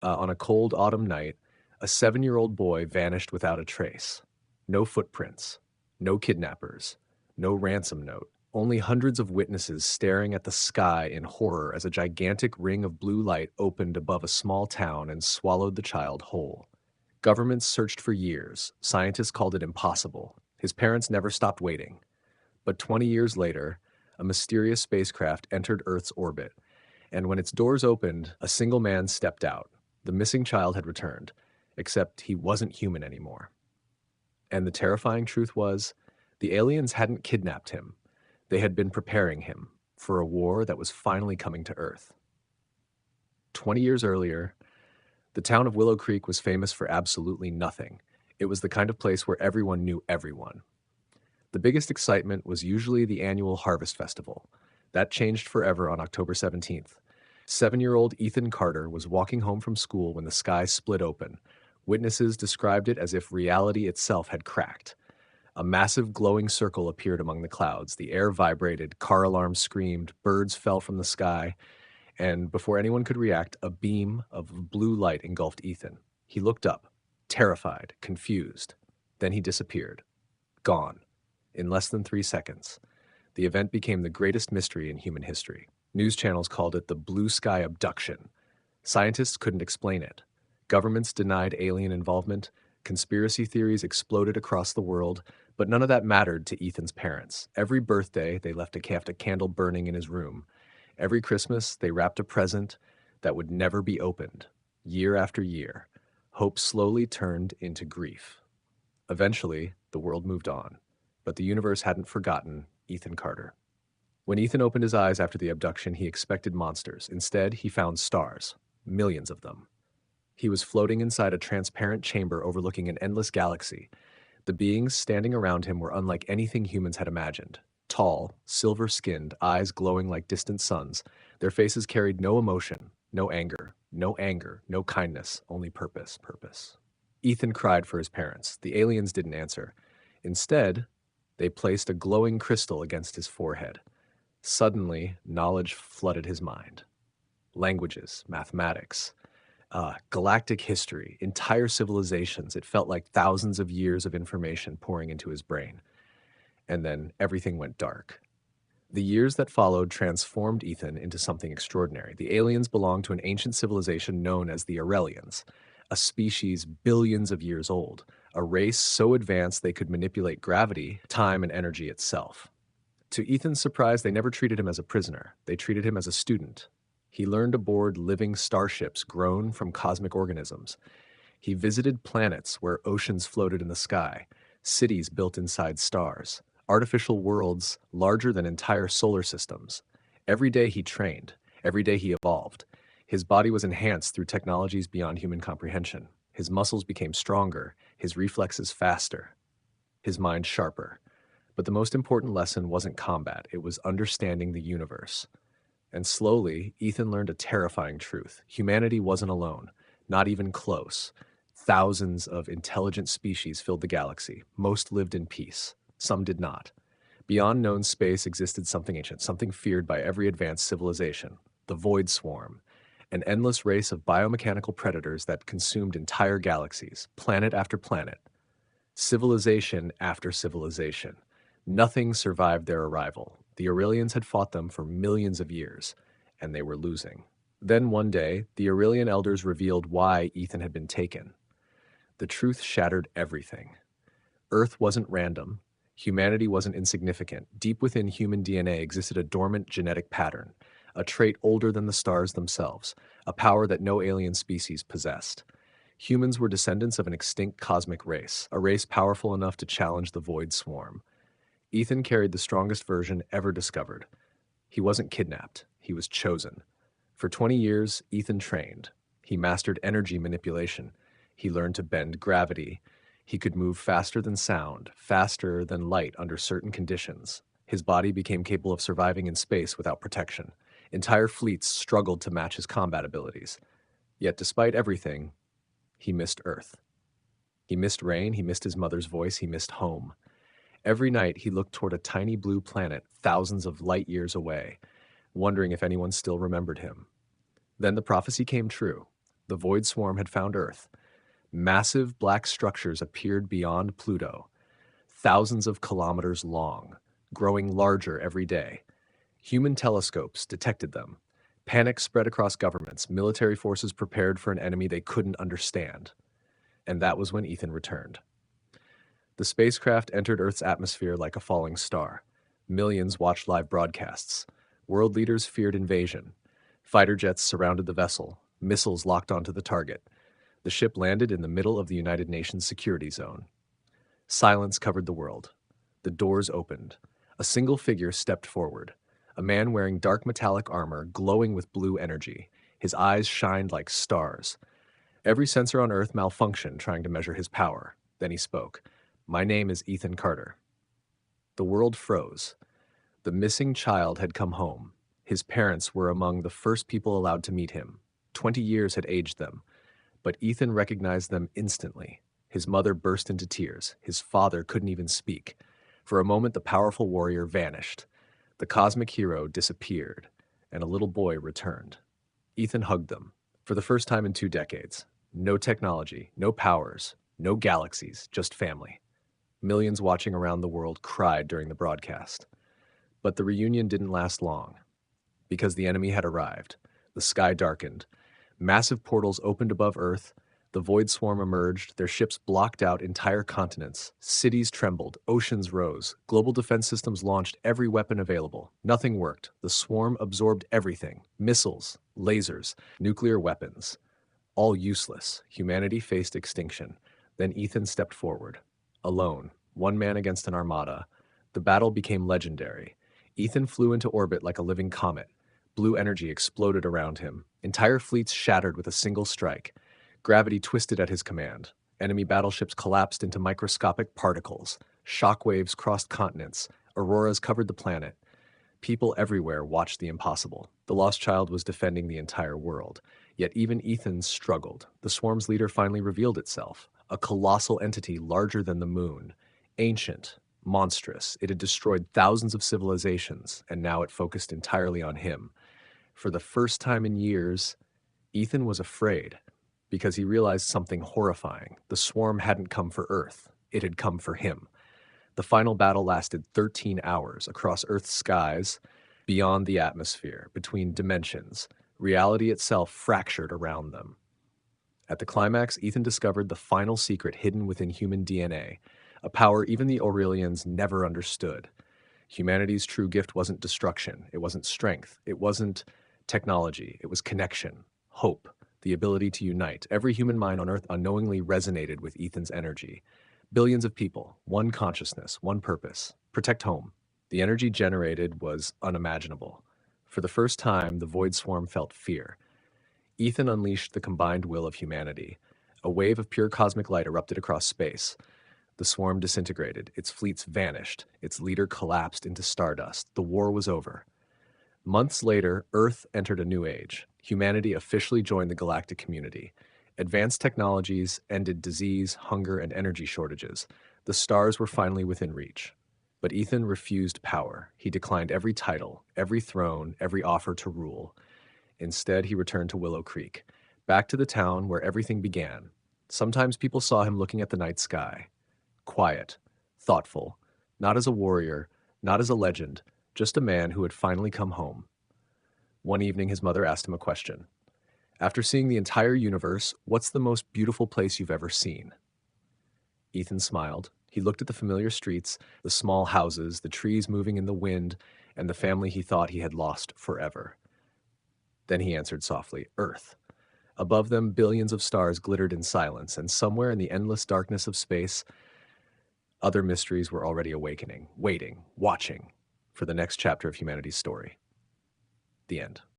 On a cold autumn night, a 7-year-old boy vanished without a trace. No footprints, no kidnappers, no ransom note. Only hundreds of witnesses staring at the sky in horror as a gigantic ring of blue light opened above a small town and swallowed the child whole. Governments searched for years. Scientists called it impossible. His parents never stopped waiting. But 20 years later, a mysterious spacecraft entered Earth's orbit, and when its doors opened, a single man stepped out. The missing child had returned, except he wasn't human anymore. And the terrifying truth was, the aliens hadn't kidnapped him. They had been preparing him for a war that was finally coming to Earth. 20 years earlier, the town of Willow Creek was famous for absolutely nothing. It was the kind of place where everyone knew everyone. The biggest excitement was usually the annual Harvest Festival. That changed forever on October 17th. 7-year-old Ethan Carter was walking home from school when the sky split open. Witnesses described it as if reality itself had cracked. A massive glowing circle appeared among the clouds. The air vibrated, car alarms screamed, birds fell from the sky, and before anyone could react, a beam of blue light engulfed Ethan. He looked up, terrified, confused. Then he disappeared. Gone. In less than 3 seconds. The event became the greatest mystery in human history. News channels called it the blue sky abduction. Scientists couldn't explain it. Governments denied alien involvement. Conspiracy theories exploded across the world, but none of that mattered to Ethan's parents. Every birthday, they left a candle burning in his room. Every Christmas, they wrapped a present that would never be opened. Year after year, hope slowly turned into grief. Eventually, the world moved on, but the universe hadn't forgotten Ethan Carter. When Ethan opened his eyes after the abduction, he expected monsters. Instead, he found stars, millions of them. He was floating inside a transparent chamber overlooking an endless galaxy. The beings standing around him were unlike anything humans had imagined. Tall, silver-skinned, eyes glowing like distant suns. Their faces carried no emotion, no anger, no kindness, only purpose. Ethan cried for his parents. The aliens didn't answer. Instead, they placed a glowing crystal against his forehead. Suddenly, knowledge flooded his mind. Languages, mathematics, galactic history, entire civilizations. It felt like thousands of years of information pouring into his brain. And then everything went dark. The years that followed transformed Ethan into something extraordinary. The aliens belonged to an ancient civilization known as the Aurelians, a species billions of years old, a race so advanced they could manipulate gravity, time, and energy itself. To Ethan's surprise, they never treated him as a prisoner. They treated him as a student. He learned aboard living starships grown from cosmic organisms. He visited planets where oceans floated in the sky, cities built inside stars, artificial worlds larger than entire solar systems. Every day he trained, every day he evolved. His body was enhanced through technologies beyond human comprehension. His muscles became stronger, his reflexes faster, his mind sharper. But the most important lesson wasn't combat, it was understanding the universe. And slowly, Ethan learned a terrifying truth. Humanity wasn't alone, not even close. Thousands of intelligent species filled the galaxy. Most lived in peace. Some did not. Beyond known space existed something ancient, something feared by every advanced civilization, the Void Swarm, an endless race of biomechanical predators that consumed entire galaxies, planet after planet, civilization after civilization. Nothing survived their arrival. The Aurelians had fought them for millions of years, and they were losing. Then one day, the Aurelian elders revealed why Ethan had been taken. The truth shattered everything. Earth wasn't random. Humanity wasn't insignificant. Deep within human DNA existed a dormant genetic pattern, a trait older than the stars themselves, a power that no alien species possessed. Humans were descendants of an extinct cosmic race, a race powerful enough to challenge the Void Swarm. Ethan carried the strongest version ever discovered. He wasn't kidnapped, he was chosen. For 20 years, Ethan trained. He mastered energy manipulation. He learned to bend gravity. He could move faster than sound, faster than light under certain conditions. His body became capable of surviving in space without protection. Entire fleets struggled to match his combat abilities. Yet despite everything, he missed Earth. He missed rain, he missed his mother's voice, he missed home. Every night he looked toward a tiny blue planet thousands of light years away, wondering if anyone still remembered him. Then the prophecy came true. The void swarm had found Earth. Massive black structures appeared beyond Pluto, thousands of kilometers long, growing larger every day. Human telescopes detected them. Panic spread across governments. Military forces prepared for an enemy they couldn't understand. And that was when Ethan returned. The spacecraft entered Earth's atmosphere like a falling star. Millions watched live broadcasts. World leaders feared invasion. Fighter jets surrounded the vessel. Missiles locked onto the target. The ship landed in the middle of the United Nations security zone. Silence covered the world. The doors opened. A single figure stepped forward. A man wearing dark metallic armor, glowing with blue energy. His eyes shined like stars. Every sensor on Earth malfunctioned trying to measure his power. Then he spoke. "My name is Ethan Carter." The world froze. The missing child had come home. His parents were among the first people allowed to meet him. 20 years had aged them. But Ethan recognized them instantly. His mother burst into tears. His father couldn't even speak. For a moment, the powerful warrior vanished. The cosmic hero disappeared, and a little boy returned. Ethan hugged them. For the first time in 2 decades. No technology, no powers, no galaxies, just family. Millions watching around the world cried during the broadcast. But the reunion didn't last long, because the enemy had arrived. The sky darkened. Massive portals opened above Earth. The void swarm emerged. Their ships blocked out entire continents. Cities trembled. Oceans rose. Global defense systems launched every weapon available. Nothing worked. The swarm absorbed everything. Missiles, lasers, nuclear weapons. All useless. Humanity faced extinction. Then Ethan stepped forward. Alone. One man against an armada. The battle became legendary. Ethan flew into orbit like a living comet. Blue energy exploded around him. Entire fleets shattered with a single strike. Gravity twisted at his command. Enemy battleships collapsed into microscopic particles. Shockwaves crossed continents. Auroras covered the planet. People everywhere watched the impossible. The lost child was defending the entire world. Yet even Ethan struggled. The swarm's leader finally revealed itself. A colossal entity larger than the moon. Ancient. Monstrous. It had destroyed thousands of civilizations, and now it focused entirely on him. For the first time in years, Ethan was afraid, because he realized something horrifying. The swarm hadn't come for Earth. It had come for him. The final battle lasted 13 hours across Earth's skies, beyond the atmosphere, between dimensions. Reality itself fractured around them. At the climax, Ethan discovered the final secret hidden within human DNA, a power even the Aurelians never understood. Humanity's true gift wasn't destruction. It wasn't strength. It wasn't technology. It was connection, hope, the ability to unite. Every human mind on Earth unknowingly resonated with Ethan's energy. Billions of people, one consciousness, one purpose: protect home. The energy generated was unimaginable. For the first time, the void swarm felt fear. Ethan unleashed the combined will of humanity. A wave of pure cosmic light erupted across space. The swarm disintegrated. Its fleets vanished. Its leader collapsed into stardust. The war was over. Months later, Earth entered a new age. Humanity officially joined the galactic community. Advanced technologies ended disease, hunger, and energy shortages. The stars were finally within reach. But Ethan refused power. He declined every title, every throne, every offer to rule. Instead, he returned to Willow Creek, back to the town where everything began. Sometimes people saw him looking at the night sky. Quiet, thoughtful, not as a warrior, not as a legend, just a man who had finally come home. One evening, his mother asked him a question. "After seeing the entire universe, what's the most beautiful place you've ever seen?" Ethan smiled. He looked at the familiar streets, the small houses, the trees moving in the wind, and the family he thought he had lost forever. Then he answered softly, "Earth." Above them, billions of stars glittered in silence, and somewhere in the endless darkness of space, other mysteries were already awakening, waiting, watching for the next chapter of humanity's story. The end.